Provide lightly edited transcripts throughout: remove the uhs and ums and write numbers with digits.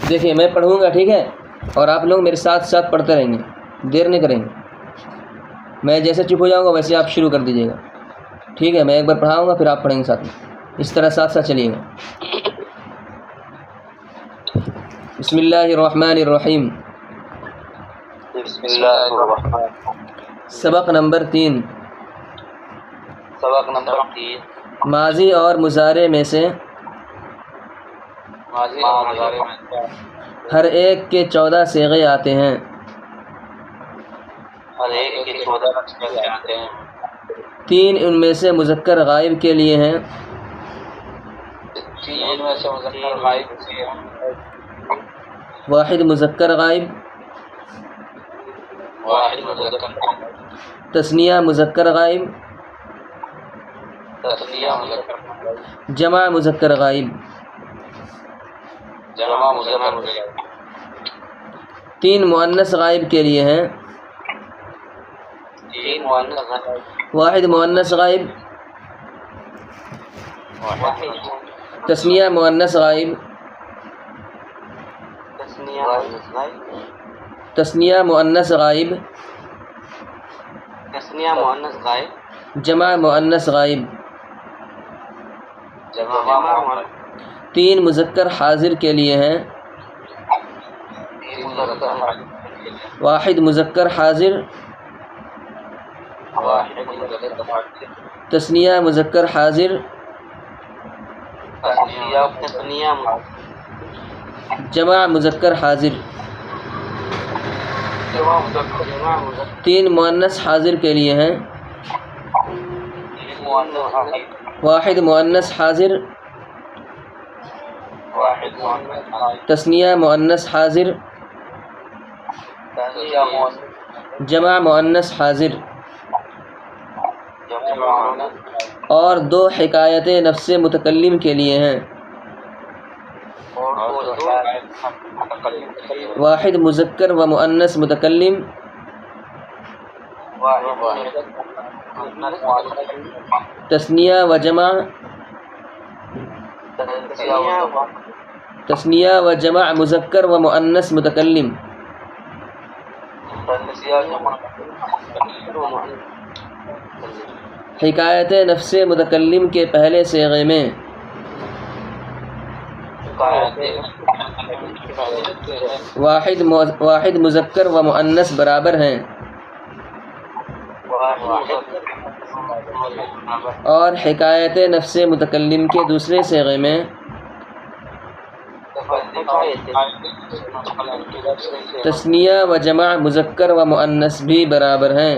دیکھیے میں پڑھوں گا، ٹھیک ہے، اور آپ لوگ میرے ساتھ ساتھ پڑھتے رہیں گے، دیر نہیں کریں گے. میں جیسے چپ ہو جاؤں گا ویسے آپ شروع کر دیجیے گا، ٹھیک ہے. میں ایک بار پڑھاؤں گا پھر آپ پڑھیں گے ساتھ میں، اس طرح ساتھ ساتھ چلیے گا. بسم اللہ الرحمن الرحیم. بسم اللہ الرحمن. سبق نمبر 3. سبق نمبر 3. ماضی اور مضارع میں سے ہر ایک کے 14 صیغے آتے ہیں. ہر ایک کے 14 صیغے آتے ہیں. 3 ان میں سے مذکر غائب کے لیے ہیں. 3 میں سے مذکر غائب کے لیے ہیں. واحد مذکر غائب، واحد مذکر غائب، تثنیہ مذکر غائب، تثنیہ مذکر غائب، جمع مذکر غائب. جمع مذکر غائب. 3 مؤنث غائب کے لیے ہیں. 3 مؤنث غائب، واحد مؤنث غائب، تثنیہ مؤنث غائب، تثنیہ مؤنث غائب، تثنیہ مؤنث غائب، تثنیہ مؤنث غائب، جمع مؤنث غائب. جمع مؤنث. 3 مذکر حاضر کے لیے ہیں. 3 مذکر حاضر، واحد مذکر حاضر، واحد مذکر حاضر، تثنیہ مذکر حاضر، تثنیہ جمع مذکر حاضر. جمع مذکر. 3 مؤنث حاضر کے لیے ہیں. 3 مؤنث حاضر، واحد مؤنث حاضر، واحد مؤنث حاضر، تثنیہ مؤنث حاضر، تثنیہ مؤنث، جمع مؤنث حاضر. جمع مؤنث. اور 2 حکایت نفس متکلم کے لیے ہیں. واحد مذکر و مؤنث متکلم، تثنیہ و جمع، تثنیہ و جمع مذکر و مؤنث متکلم. حکایت نفس متکلم کے پہلے صیغے میں واحد مذکر و مؤنث برابر ہیں، اور حکایت نفس متکلم کے دوسرے صیغے میں تثنیہ و جمع مذکر و مؤنث بھی برابر ہیں.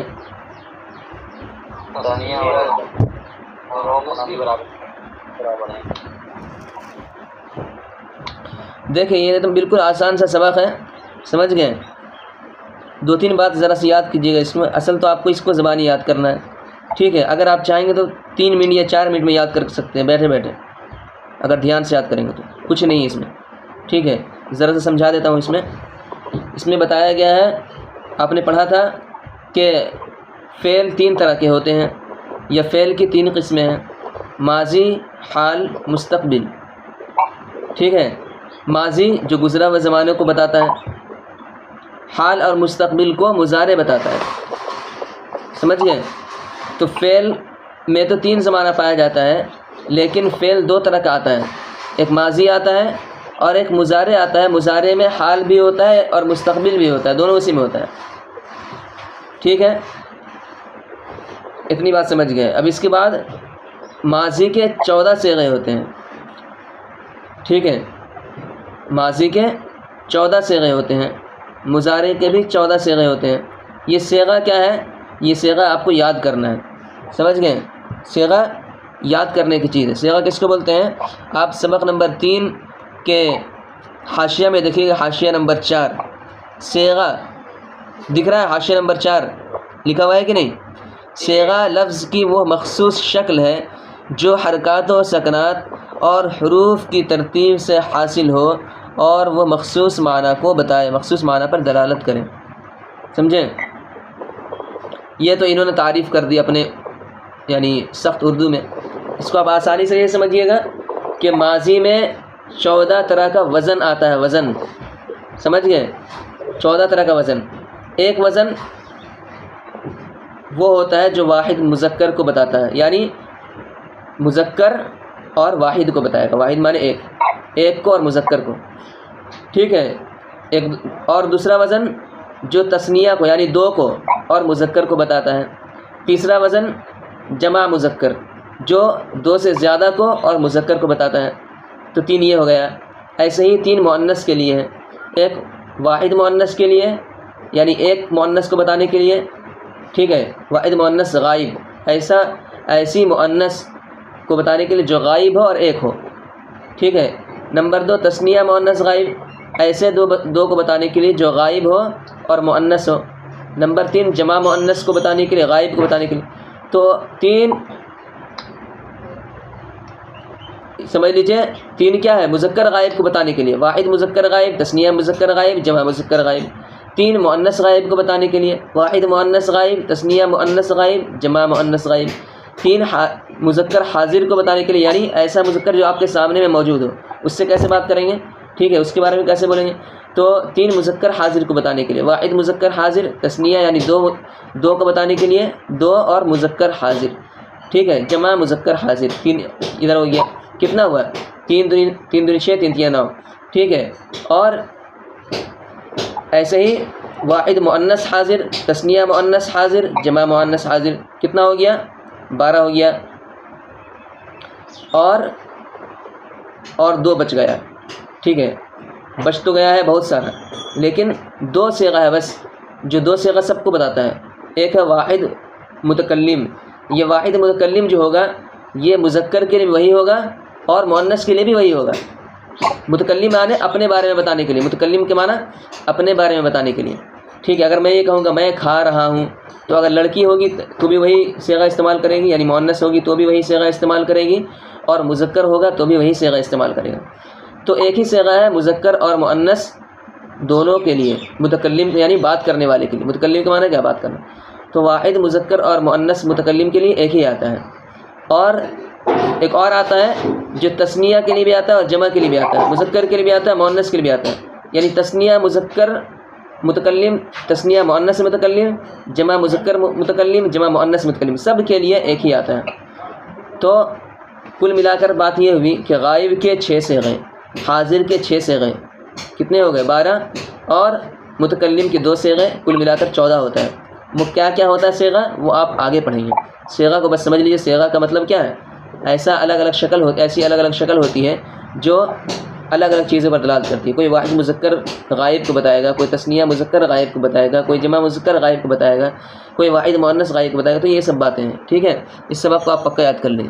دیکھیں یہ تو بالکل آسان سا سبق ہے، سمجھ گئے. 2-3 بات ذرا سی یاد کیجیے گا اس میں. اصل تو آپ کو اس کو زبانی یاد کرنا ہے، ٹھیک ہے. اگر آپ چاہیں گے تو 3 منٹ یا 4 منٹ میں یاد کر سکتے ہیں بیٹھے بیٹھے، اگر دھیان سے یاد کریں گے تو کچھ نہیں ہے اس میں، ٹھیک ہے. ذرا سا سمجھا دیتا ہوں. اس میں بتایا گیا ہے، آپ نے پڑھا تھا کہ فعل 3 طرح کے ہوتے ہیں، یا فعل کی 3 قسمیں ہیں: ماضی، حال، مستقبل. ٹھیک ہے. ماضی جو گزرا ہوا زمانے کو بتاتا ہے، حال اور مستقبل کو مضارع بتاتا ہے، سمجھ گئے. تو فعل میں تو 3 زمانہ پایا جاتا ہے، لیکن فعل 2 طرح کا آتا ہے. ایک ماضی آتا ہے اور ایک مضارع آتا ہے. مضارع میں حال بھی ہوتا ہے اور مستقبل بھی ہوتا ہے، دونوں اسی میں ہوتا ہے. ٹھیک ہے، اتنی بات سمجھ گئے. اب اس کے بعد ماضی کے 14 صیغے ہوتے ہیں. ٹھیک ہے، ماضی کے 14 صیغے ہوتے ہیں، مضارع کے بھی 14 صیغے ہوتے ہیں. یہ صیغہ کیا ہے؟ یہ صیغہ آپ کو یاد کرنا ہے، سمجھ گئے. صیغہ یاد کرنے کی چیز ہے. صیغہ کس کو بولتے ہیں؟ آپ سبق نمبر 3 کے حاشیہ میں دیکھیے گا، حاشیہ نمبر 4 صیغہ دکھ رہا ہے. حاشیہ نمبر 4 لکھا ہوا ہے کہ نہیں؟ صیغہ لفظ کی وہ مخصوص شکل ہے جو حرکات و سکنات اور حروف کی ترتیب سے حاصل ہو اور وہ مخصوص معنی کو بتائے، مخصوص معنی پر دلالت کریں. سمجھیں؟ یہ تو انہوں نے تعریف کر دی اپنے یعنی سخت اردو میں. اس کو آپ آسانی سے یہ سمجھیے گا کہ ماضی میں 14 طرح کا وزن آتا ہے، وزن، سمجھ گئے؟ 14 طرح کا وزن۔ ایک وزن وہ ہوتا ہے جو واحد مذکر کو بتاتا ہے، یعنی مذکر اور واحد کو بتائے گا، واحد مانے ایک کو اور مذکر کو، ٹھیک ہے؟ ایک اور دوسرا وزن جو تثنیہ کو یعنی 2 کو اور مذکر کو بتاتا ہے۔ تیسرا وزن جمع مذکر جو 2 سے زیادہ کو اور مذکر کو بتاتا ہے۔ تو 3 یہ ہو گیا۔ ایسے ہی 3 مؤنث کے لیے، ایک واحد مؤنث کے لیے یعنی ایک مؤنث کو بتانے کے لیے، ٹھیک ہے؟ واحد مؤنث غائب، ایسی مؤنث کو بتانے کے لیے جو غائب ہو اور ایک ہو، ٹھیک ہے؟ نمبر 2 تثنیہ مؤنث غائب، ایسے دو کو بتانے کے لیے جو غائب ہو اور مؤنث ہو۔ نمبر 3 جمع مؤنث کو بتانے کے لیے، غائب کو بتانے کے لیے۔ تو 3 سمجھ لیجئے، 3 کیا ہے؟ مذکر غائب کو بتانے کے لیے، واحد مذکر غائب، تثنیہ مذکر غائب، جمع مذکر غائب۔ 3 مؤنث غائب کو بتانے کے لیے، واحد مؤنث غائب، تثنیہ مؤنث غائب، جمع مؤنث غائب۔ 3 مذکر حاضر کو بتانے کے لیے، یعنی ایسا مذکر جو آپ کے سامنے میں موجود ہو، اس سے کیسے بات کریں گے، ٹھیک ہے؟ اس کے بارے میں کیسے بولیں گے؟ تو 3 مذکر حاضر کو بتانے کے لیے، واحد مذکر حاضر، تثنیہ یعنی دو کو بتانے کے لیے 2 اور مذکر حاضر، ٹھیک ہے؟ جمع مذکر حاضر 3 ادھر ہو گیا، کتنا ہوا؟ 3 دو 6 3 3 9، ٹھیک ہے؟ اور ایسے ہی واحد مؤنث حاضر، تثنیہ مؤنث حاضر، جمع مؤنث حاضر، کتنا ہو گیا؟ 12 ہو گیا۔ اور 2 بچ گیا، ٹھیک ہے؟ بچ تو گیا ہے بہت سارا، لیکن 2 صیغہ ہے بس، جو 2 صیغہ سب کو بتاتا ہے۔ ایک ہے واحد متکلم، یہ واحد متکلم جو ہوگا یہ مذکر کے لیے بھی وہی ہوگا اور مؤنث کے لیے بھی وہی ہوگا۔ متکلم معنی اپنے بارے میں بتانے کے لیے، متکلم کے معنی اپنے بارے میں بتانے کے لیے، ٹھیک ہے؟ اگر میں یہ کہوں گا میں کھا رہا ہوں، تو اگر لڑکی ہوگی تو بھی وہی صیغہ استعمال کرے گی، یعنی مؤنث ہوگی تو بھی وہی صیغہ استعمال کرے گی، اور مذکر ہوگا تو بھی وہی صیغہ استعمال کرے گا۔ تو ایک ہی صیغہ ہے مذکر اور مؤنث دونوں کے لیے، متکلم یعنی بات کرنے والے کے لیے، متکلم کے معنی کیا؟ بات کرنا۔ تو واحد مذکر اور مؤنث متکلم کے لیے ایک ہی آتا ہے، اور ایک اور آتا ہے جو تثنیہ کے لیے بھی آتا ہے اور جمع کے لیے بھی آتا ہے، مذکر کے لیے بھی آتا ہے، مؤنث کے لیے بھی آتا ہے، یعنی تثنیہ مذکر متکلم، تثنیہ مؤنث متکلم، جمع مذکر متکلم، جمع مؤنث متکلم، سب کے لیے ایک ہی آتا ہے۔ تو کل ملا کر بات یہ ہوئی کہ غائب کے 6 صیغے، حاضر کے 6 صیغے، کتنے ہو گئے؟ 12، اور متکلم کے 2 صیغے، کل ملا کر 14 ہوتا ہے۔ وہ کیا کیا ہوتا ہے صیغہ، وہ آپ آگے پڑھیں گے۔ صیغہ کو بس سمجھ لیجیے، صیغہ کا مطلب کیا ہے؟ ایسی الگ الگ شکل ہوتی ہے جو الگ الگ چیزوں پر دلالت کرتی ہے۔ کوئی واحد مذکر غائب کو بتائے گا، کوئی تثنیہ مذکر غائب کو بتائے گا، کوئی جمع مذکر غائب کو بتائے گا، کوئی واحد مؤنث غائب کو بتائے گا۔ تو یہ سب باتیں ہیں، ٹھیک ہے؟ اس سبق کو آپ پکا یاد کر لیں۔